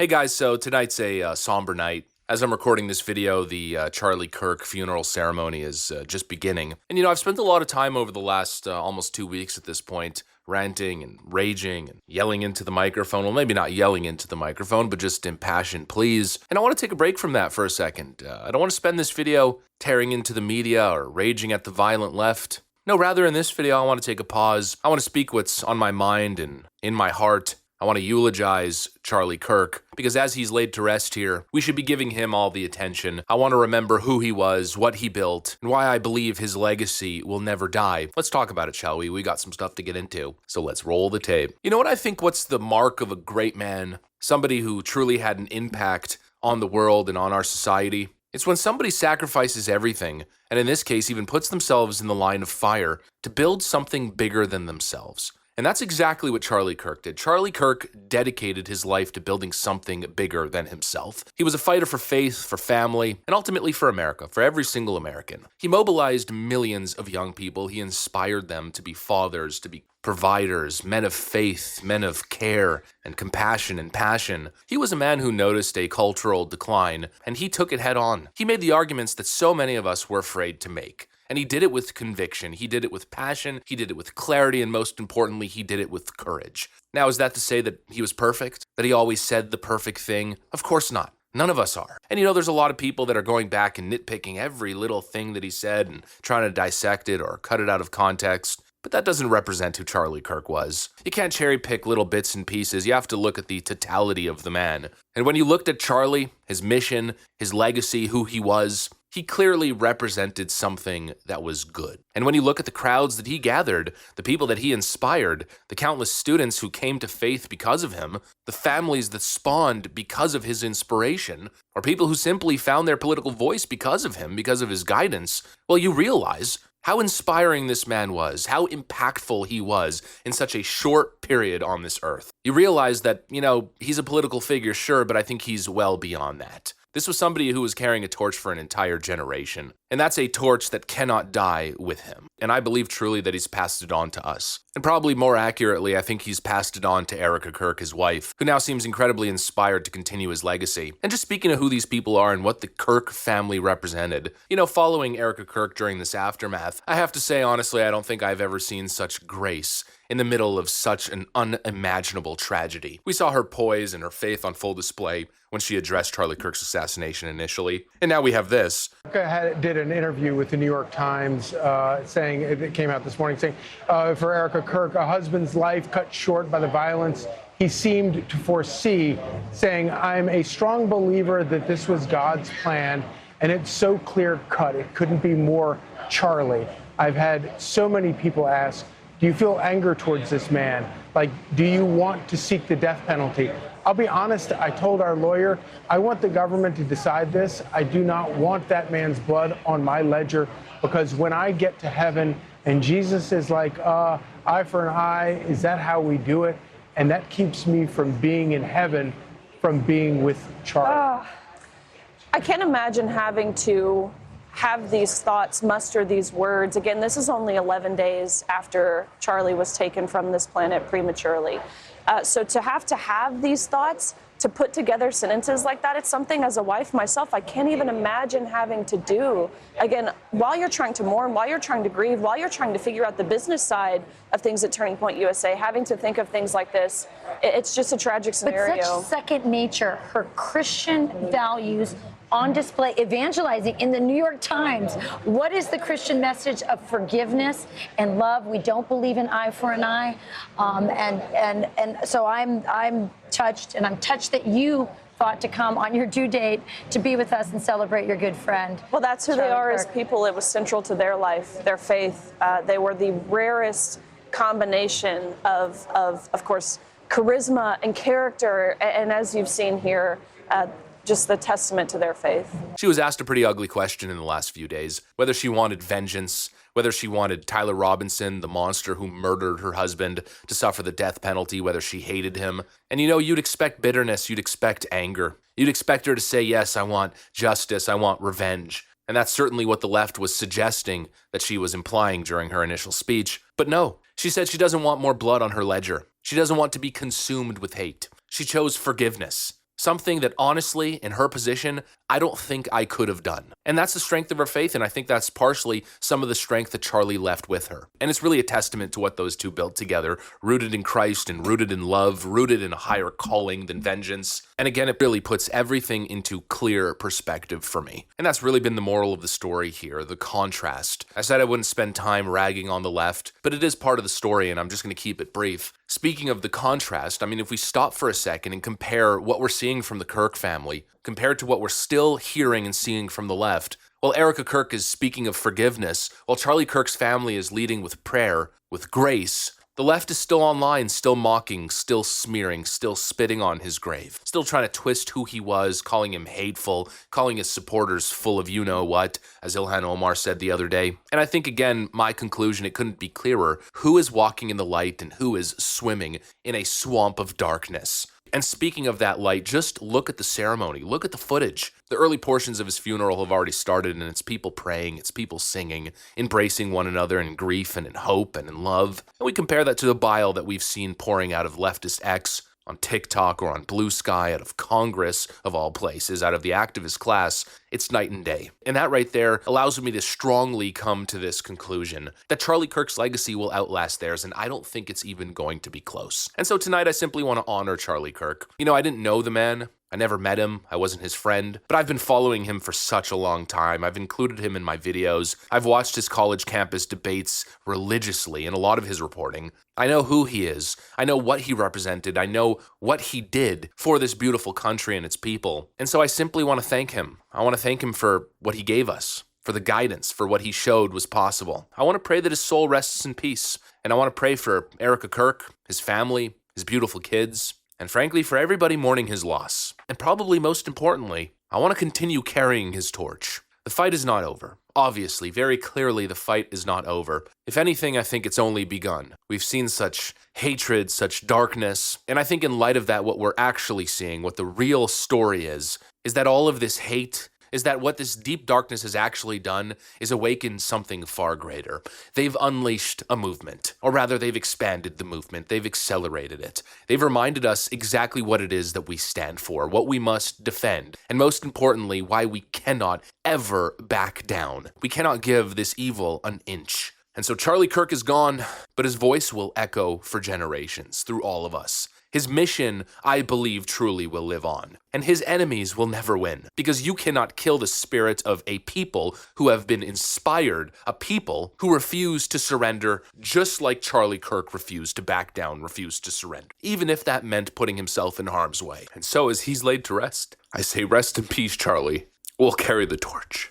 Hey guys, so tonight's a somber night. As I'm recording this video, the Charlie Kirk funeral ceremony is just beginning. And I've spent a lot of time over the last almost 2 weeks at this point, ranting and raging and yelling into the microphone. Well, maybe not yelling into the microphone, but just impassioned pleas. And I want to take a break from that for a second. I don't want to spend this video tearing into the media or raging at the violent left. No, rather in this video, I want to take a pause. I want to speak what's on my mind and in my heart. I want to eulogize Charlie Kirk, because as he's laid to rest here, we should be giving him all the attention. I want to remember who he was, what he built, and why I believe his legacy will never die. Let's talk about it, shall we? We got some stuff to get into, so let's roll the tape. You know what I think what's the mark of a great man, somebody who truly had an impact on the world and on our society? It's when somebody sacrifices everything, and in this case even puts themselves in the line of fire to build something bigger than themselves. And that's exactly what Charlie Kirk did. Charlie Kirk dedicated his life to building something bigger than himself. He was a fighter for faith, for family, and ultimately for America, for every single American. He mobilized millions of young people. He inspired them to be fathers, to be providers, men of faith, men of care and compassion and passion. He was a man who noticed a cultural decline, and he took it head on. He made the arguments that so many of us were afraid to make. And he did it with conviction, he did it with passion, he did it with clarity, and most importantly, he did it with courage. Now, is that to say that he was perfect? That he always said the perfect thing? Of course not. None of us are. And there's a lot of people that are going back and nitpicking every little thing that he said and trying to dissect it or cut it out of context. But that doesn't represent who Charlie Kirk was. You can't cherry pick little bits and pieces. You have to look at the totality of the man. And when you looked at Charlie, his mission, his legacy, who he was, he clearly represented something that was good. And when you look at the crowds that he gathered, the people that he inspired, the countless students who came to faith because of him, the families that spawned because of his inspiration, or people who simply found their political voice because of him, because of his guidance, well, you realize how inspiring this man was, how impactful he was in such a short period on this earth. You realize that, he's a political figure, sure, but I think he's well beyond that. This was somebody who was carrying a torch for an entire generation, and that's a torch that cannot die with him. And I believe truly that he's passed it on to us. And probably more accurately, I think he's passed it on to Erika Kirk, his wife, who now seems incredibly inspired to continue his legacy. And just speaking of who these people are and what the Kirk family represented, following Erika Kirk during this aftermath, I have to say, honestly, I don't think I've ever seen such grace in the middle of such an unimaginable tragedy. We saw her poise and her faith on full display when she addressed Charlie Kirk's assassination initially. And now we have this. Erika did an interview with the New York Times saying, it came out this morning, saying, for Erika Kirk, a husband's life cut short by the violence he seemed to foresee, saying, I'm a strong believer that this was God's plan, and it's so clear-cut. It couldn't be more Charlie. I've had so many people ask, do you feel anger towards this man? Like, do you want to seek the death penalty? I'll be honest, I told our lawyer, I want the government to decide this. I do not want that man's blood on my ledger, because when I get to heaven and Jesus is like, eye for an eye, is that how we do it? And that keeps me from being in heaven, from being with Charlie. I can't imagine having to have these thoughts, muster these words. Again, this is only 11 days after Charlie was taken from this planet prematurely. So to have these thoughts, to put together sentences like that, it's something as a wife myself, I can't even imagine having to do. Again, while you're trying to mourn, while you're trying to grieve, while you're trying to figure out the business side of things at Turning Point USA, having to think of things like this, it's just a tragic scenario. But such second nature, her Christian values on display, evangelizing in the New York Times. What is the Christian message of forgiveness and love? We don't believe in eye for an eye, and so I'm touched, and I'm touched that you thought to come on your due date to be with us and celebrate your good friend. Well, that's who Charlie they are Kirk. as people. It was central to their life, their faith. They were the rarest combination of course, charisma and character, and as you've seen here, just the testament to their faith. She was asked a pretty ugly question in the last few days, whether she wanted vengeance, whether she wanted Tyler Robinson, the monster who murdered her husband, to suffer the death penalty, whether she hated him. And you'd expect bitterness, you'd expect anger. You'd expect her to say, yes, I want justice, I want revenge. And that's certainly what the left was suggesting that she was implying during her initial speech. But no, she said she doesn't want more blood on her ledger. She doesn't want to be consumed with hate. She chose forgiveness. Something that honestly, in her position, I don't think I could have done. And that's the strength of her faith, and I think that's partially some of the strength that Charlie left with her. And it's really a testament to what those two built together, rooted in Christ and rooted in love, rooted in a higher calling than vengeance. And again, it really puts everything into clear perspective for me. And that's really been the moral of the story here, the contrast. I said I wouldn't spend time ragging on the left, but it is part of the story, and I'm just going to keep it brief. Speaking of the contrast, I mean, if we stop for a second and compare what we're seeing from the Kirk family compared to what we're still hearing and seeing from the left, while Erika Kirk is speaking of forgiveness, while Charlie Kirk's family is leading with prayer, with grace, the left is still online, still mocking, still smearing, still spitting on his grave, still trying to twist who he was, calling him hateful, calling his supporters full of you-know-what, as Ilhan Omar said the other day. And I think, again, my conclusion, it couldn't be clearer. Who is walking in the light and who is swimming in a swamp of darkness? And speaking of that light, just look at the ceremony. Look at the footage. The early portions of his funeral have already started, and it's people praying, it's people singing, embracing one another in grief and in hope and in love. And we compare that to the bile that we've seen pouring out of leftist X on TikTok or on Blue Sky, out of Congress, of all places, out of the activist class. It's night and day. And that right there allows me to strongly come to this conclusion that Charlie Kirk's legacy will outlast theirs, and I don't think it's even going to be close. And so tonight I simply want to honor Charlie Kirk. You know, I didn't know the man. I never met him, I wasn't his friend, but I've been following him for such a long time. I've included him in my videos. I've watched his college campus debates religiously in a lot of his reporting. I know who he is. I know what he represented. I know what he did for this beautiful country and its people. And so I simply want to thank him. I want to thank him for what he gave us, for the guidance, for what he showed was possible. I want to pray that his soul rests in peace. And I want to pray for Erika Kirk, his family, his beautiful kids, and frankly, for everybody mourning his loss. And probably most importantly, I want to continue carrying his torch. The fight is not over. Obviously, very clearly, the fight is not over. If anything, I think it's only begun. We've seen such hatred, such darkness, and I think in light of that, what we're actually seeing, what the real story is that all of this hate, is that what this deep darkness has actually done is awaken something far greater. They've unleashed a movement, or rather they've expanded the movement, they've accelerated it. They've reminded us exactly what it is that we stand for, what we must defend, and most importantly, why we cannot ever back down. We cannot give this evil an inch. And so Charlie Kirk is gone, but his voice will echo for generations through all of us. His mission, I believe, truly will live on. And his enemies will never win. Because you cannot kill the spirit of a people who have been inspired, a people who refuse to surrender, just like Charlie Kirk refused to back down, refused to surrender. Even if that meant putting himself in harm's way. And so as he's laid to rest, I say rest in peace, Charlie. We'll carry the torch.